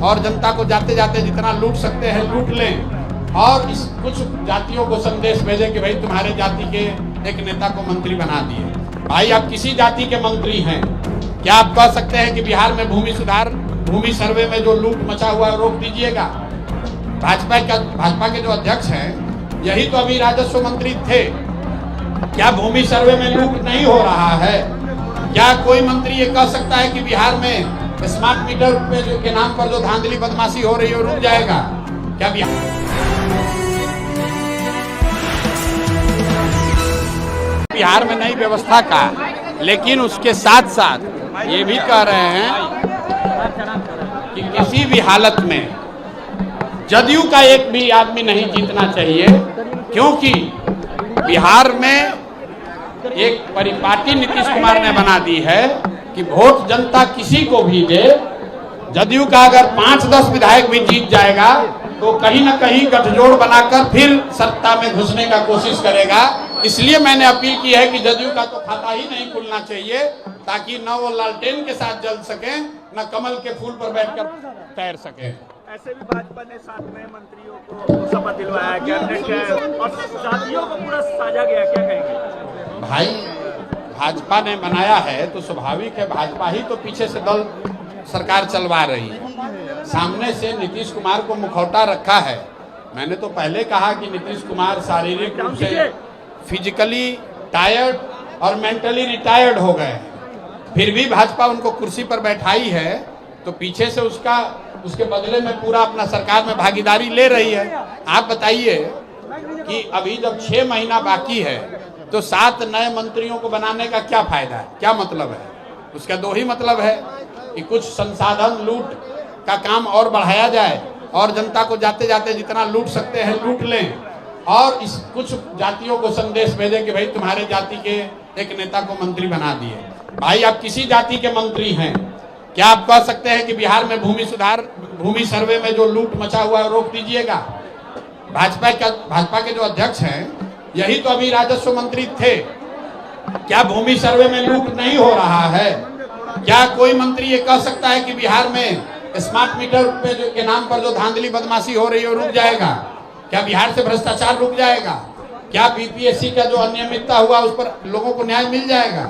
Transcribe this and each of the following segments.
और जनता को जाते जाते जितना लूट सकते हैं लूट लें और इस कुछ जातियों को संदेश भेजें कि भाई तुम्हारे जाति के एक नेता को मंत्री बना दिए। भाई आप किसी जाति के मंत्री हैं, क्या आप कह सकते हैं कि बिहार में भूमि सर्वे में जो लूट मचा हुआ है रोक दीजिएगा? भाजपा के जो अध्यक्ष हैं यही तो अभी राजस्व मंत्री थे। क्या भूमि सर्वे में लूट नहीं हो रहा है? क्या कोई मंत्री ये कह सकता है कि बिहार में स्मार्ट मीटर के नाम पर जो धांधली बदमाशी हो रही है रुक जाएगा? क्या बिहार में नई व्यवस्था का, लेकिन उसके साथ साथ ये भी कह रहे हैं कि किसी भी हालत में जदयू का एक भी आदमी नहीं जीतना चाहिए, क्योंकि बिहार में एक परिपाटी नीतीश कुमार ने बना दी है कि वोट जनता किसी को भी दे। जदयू का अगर 5-10 विधायक भी जीत जाएगा तो कहीं ना कहीं गठजोड़ बनाकर फिर सत्ता में घुसने का कोशिश करेगा। इसलिए मैंने अपील की है कि जदयू का तो खाता ही नहीं खुलना चाहिए, ताकि न वो लालटेन के साथ जल सके न कमल के फूल पर बैठकर तैर सके। ऐसे भी भाजपा ने 7 नए मंत्रियों को शपथ दिलवाया, कैबिनेट और जातियों को पूरा साझा गया, क्या कहेंगे? भाई भाजपा ने बनाया है तो स्वाभाविक है, भाजपा ही तो पीछे से दल सरकार चलवा रही है। सामने से नीतीश कुमार को मुखौटा रखा है। मैंने तो पहले कहा कि नीतीश कुमार शारीरिक रूप से फिजिकली टायर्ड और मेंटली रिटायर्ड हो गए, फिर भी भाजपा उनको कुर्सी पर बैठाई है तो पीछे से उसके बदले में पूरा अपना सरकार में भागीदारी ले रही है। आप बताइए कि अभी जब 6 महीना बाकी है तो 7 नए मंत्रियों को बनाने का क्या फायदा है, क्या मतलब है? उसका 2 ही मतलब है कि कुछ संसाधन लूट का काम और बढ़ाया जाए और जनता को जाते जाते जितना लूट सकते हैं लूट लें और इस कुछ जातियों को संदेश भेजें कि भाई तुम्हारे जाति के एक नेता को मंत्री बना दिए। भाई आप किसी जाति के मंत्री हैं, क्या आप कह सकते हैं कि बिहार में भूमि सर्वे में जो लूट मचा हुआ है रोक दीजिएगा? भाजपा के जो अध्यक्ष हैं यही तो अभी राजस्व मंत्री थे। क्या भूमि सर्वे में लूट नहीं हो रहा है? क्या कोई मंत्री ये कह सकता है कि बिहार में स्मार्ट मीटर के नाम पर जो धांधली बदमाशी हो रही है रुक जाएगा? क्या बिहार से भ्रष्टाचार रुक जाएगा? क्या बीपीएससी का जो अनियमितता हुआ उस पर लोगों को न्याय मिल जाएगा?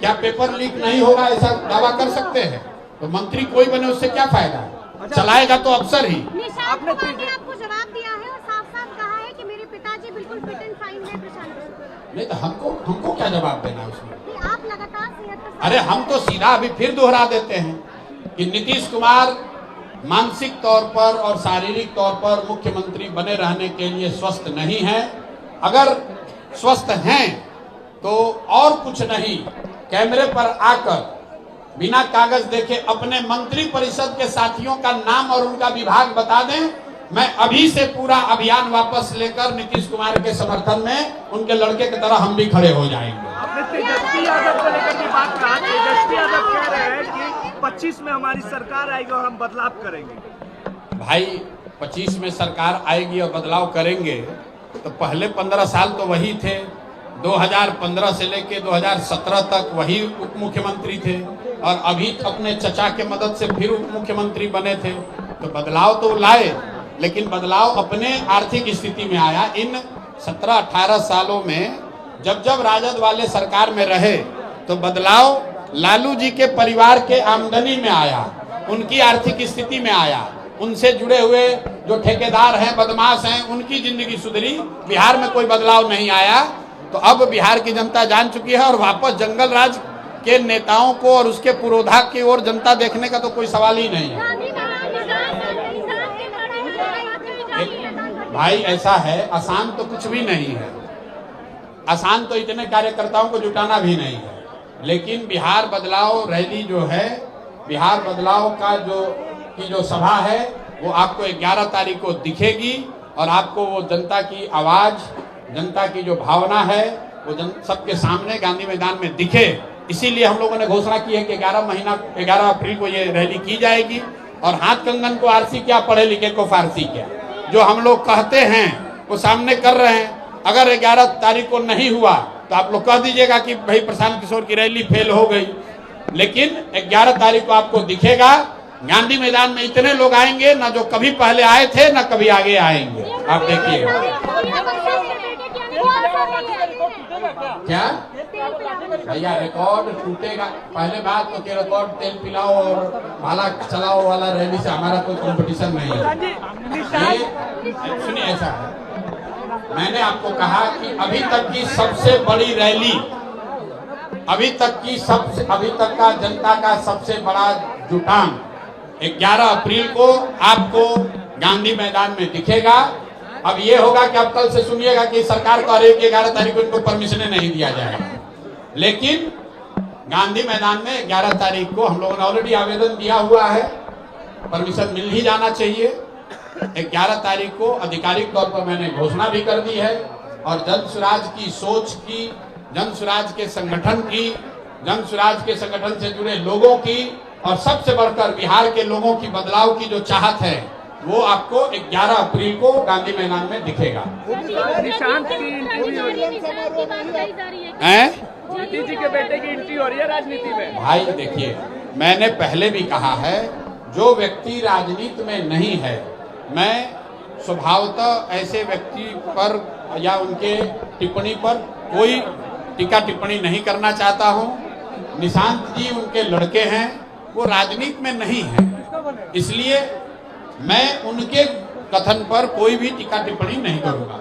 क्या पेपर लीक नहीं होगा, ऐसा दावा कर सकते हैं? तो मंत्री कोई बने उससे क्या फायदा? चलाएगा तो अफसर ही। आपने आपको जवाब दिया है और साफ-साफ कहा है कि मेरे पिताजी बिल्कुल फिट एंड फाइन है प्रशांत। नहीं तो हमको क्या जवाब देना है उसमें? आप लगातार अरे हम तो सीधा अभी फिर दोहरा देते हैं कि नीतीश कुमार मानसिक तौर पर और शारीरिक तौर पर मुख्यमंत्री बने रहने के लिए स्वस्थ नहीं है। अगर स्वस्थ हैं तो और कुछ नहीं, कैमरे पर आकर बिना कागज देखे अपने मंत्री परिषद के साथियों का नाम और उनका विभाग बता दें। मैं अभी से पूरा अभियान वापस लेकर नीतीश कुमार के समर्थन में उनके लड़के की तरह हम भी खड़े हो जाएंगे। आपने तेजस्वी यादव को लेकर की बात कहा, तेजस्वी यादव कह रहे हैं कि 25 में हमारी सरकार आएगी और हम बदलाव करेंगे। भाई 25 में सरकार आएगी और बदलाव करेंगे तो पहले 15 साल तो वही थे, 2015 से लेके 2017 तक वही उप मुख्यमंत्री थे और अभी अपने चचा के मदद से फिर उप मुख्यमंत्री बने थे। तो बदलाव तो लाए, लेकिन बदलाव अपने आर्थिक स्थिति में आया। इन 17-18 सालों में जब राजद वाले सरकार में रहे तो बदलाव लालू जी के परिवार के आमदनी में आया, उनकी आर्थिक स्थिति में आया, उनसे जुड़े हुए जो ठेकेदार हैं, बदमाश हैं, उनकी जिंदगी सुधरी। बिहार में कोई बदलाव नहीं आया। तो अब बिहार की जनता जान चुकी है और वापस जंगल राज के नेताओं को और उसके पुरोधा की ओर जनता देखने का तो कोई सवाल ही नहीं है। भाई ऐसा है, आसान तो कुछ भी नहीं है, आसान तो इतने कार्यकर्ताओं को जुटाना भी नहीं है। लेकिन बिहार बदलाव रैली जो है, बिहार बदलाव का जो सभा है वो आपको 11 तारीख को दिखेगी और आपको वो जनता की आवाज, जनता की जो भावना है वो सबके सामने गांधी मैदान में दिखे। इसीलिए हम लोगों ने घोषणा की है कि 11 अप्रैल को ये रैली की जाएगी। और हाथ कंगन को आरसी क्या, पढ़े लिखे को फारसी क्या, जो हम लोग कहते हैं वो सामने कर रहे हैं। अगर 11 तारीख को नहीं हुआ तो आप लोग कह दीजिएगा कि भाई प्रशांत किशोर की रैली फेल हो गई, लेकिन 11 तारीख को आपको दिखेगा गांधी मैदान में इतने लोग आएंगे ना जो कभी पहले आए थे ना कभी आगे आएंगे। आप देखिए क्या भैया रिकॉर्ड टूटेगा। पहले बात तो कि रिकॉर्ड तेल पिलाओ और भाला चलाओ वाला रैली से हमारा कोई कंपटीशन नहीं है। ये सुनिए, ऐसा है, मैंने आपको कहा कि अभी तक की सबसे बड़ी रैली, अभी तक का जनता का सबसे बड़ा जुटान 11 अप्रैल को आपको गांधी मैदान में दिखेगा। अब ये होगा कि अब कल से सुनिएगा कि सरकार कह रही है कि 11 तारीख को इनको परमिशन नहीं दिया जाएगा, लेकिन गांधी मैदान में 11 तारीख को हम लोगों ने ऑलरेडी आवेदन दिया हुआ है, परमिशन मिल ही जाना चाहिए। 11 तारीख को आधिकारिक तौर पर मैंने घोषणा भी कर दी है और जन स्वराज की सोच की, जन स्वराज के संगठन की, जन स्वराज के संगठन से जुड़े लोगों की और सबसे बढ़कर बिहार के लोगों की बदलाव की जो चाहत है वो आपको 11 अप्रैल को गांधी मैदान में दिखेगा। निशांत की मोदी जी के बेटे की एंट्री हो रही है राजनीति में। भाई देखिए, मैंने पहले भी कहा है, जो व्यक्ति राजनीति में नहीं है, मैं स्वभावतः ऐसे व्यक्ति पर या उनके टिप्पणी पर कोई टीका टिप्पणी नहीं करना चाहता हूं। निशांत जी उनके लड़के हैं, वो राजनीति में नहीं है, इसलिए मैं उनके कथन पर कोई भी टीका टिप्पणी नहीं करूंगा।